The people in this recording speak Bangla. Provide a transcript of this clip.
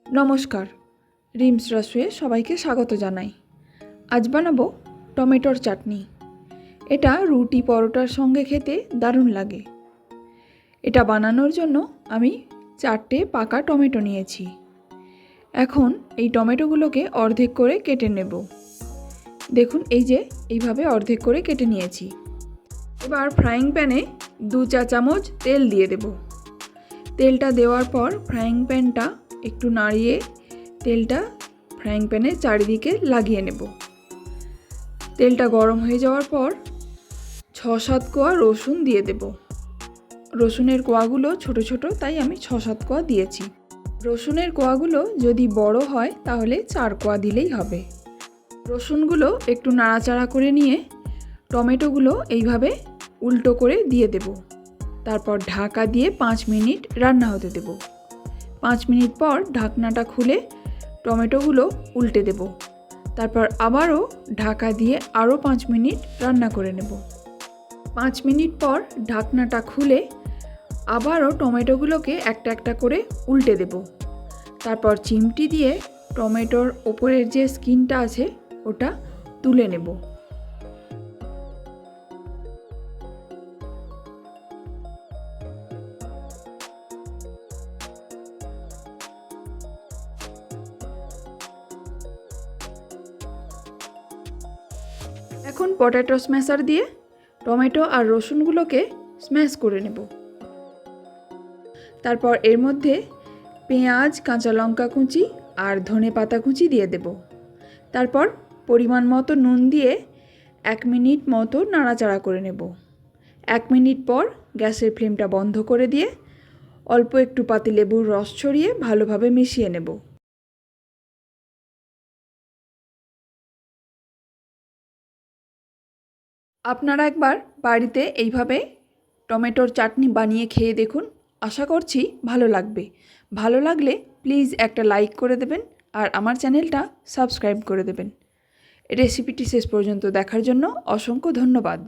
নমস্কার, রিমস রসোয়ে সবাইকে স্বাগত জানাই। আজ বানাবো টমেটোর চাটনি। এটা রুটি পরোটার সঙ্গে খেতে দারুণ লাগে। এটা বানানোর জন্য আমি 4টে পাকা টমেটো নিয়েছি। এখন এই টমেটোগুলোকে অর্ধেক করে কেটে নেব। দেখুন এইভাবে অর্ধেক করে কেটে নিয়েছি। এবার ফ্রাইং প্যানে 2 চা চামচ তেল দিয়ে দেব। তেলটা দেওয়ার পর ফ্রাইং প্যানটা একটু নাড়িয়ে তেলটা ফ্রাইং প্যানের চারিদিকে লাগিয়ে নেব। তেলটা গরম হয়ে যাওয়ার পর 6-7 কোয়া রসুন দিয়ে দেব। রসুনের কোয়াগুলো ছোট ছোট, তাই আমি 6-7 কোয়া দিয়েছি। রসুনের কোয়াগুলো যদি বড় হয় তাহলে 4 কোয়া দিলেই হবে। রসুনগুলো একটু নাড়াচাড়া করে নিয়ে টমেটোগুলো এইভাবে উল্টো করে দিয়ে দেব। তারপর ঢাকা দিয়ে 5 মিনিট রান্না হতে দেব। 5 মিনিট পর ঢাকনাটা খুলে টমেটোগুলো উল্টে দেব। তারপর আবারও ঢাকা দিয়ে আরও 5 মিনিট রান্না করে নেব। 5 মিনিট পর ঢাকনাটা খুলে আবারও টমেটোগুলোকে একটা একটা করে উল্টে দেব। তারপর চিমটি দিয়ে টমেটোর ওপরের যে স্কিনটা আছে ওটা তুলে নেব। এখন পটেটো স্ম্যাশার দিয়ে টমেটো আর রসুনগুলোকে স্ম্যাশ করে নেব। তারপর এর মধ্যে পেঁয়াজ, কাঁচা লঙ্কা কুচি আর ধনেপাতা কুচি দিয়ে দেব। তারপর পরিমাণ মতো নুন দিয়ে 1 মিনিট মতো নাড়াচাড়া করে নেব। 1 মিনিট পর গ্যাসের ফ্লেমটা বন্ধ করে দিয়ে অল্প একটু পাতিলেবুর রস ছড়িয়ে ভালোভাবে মিশিয়ে নেব। আপনারা একবার বাড়িতে এইভাবে টমেটোর চাটনি বানিয়ে খেয়ে দেখুন। আশা করছি ভালো লাগবে। ভালো লাগলে প্লিজ একটা লাইক করে দেবেন আর আমার চ্যানেলটা সাবস্ক্রাইব করে দেবেন। রেসিপিটি শেষ পর্যন্ত দেখার জন্য অসংখ্য ধন্যবাদ।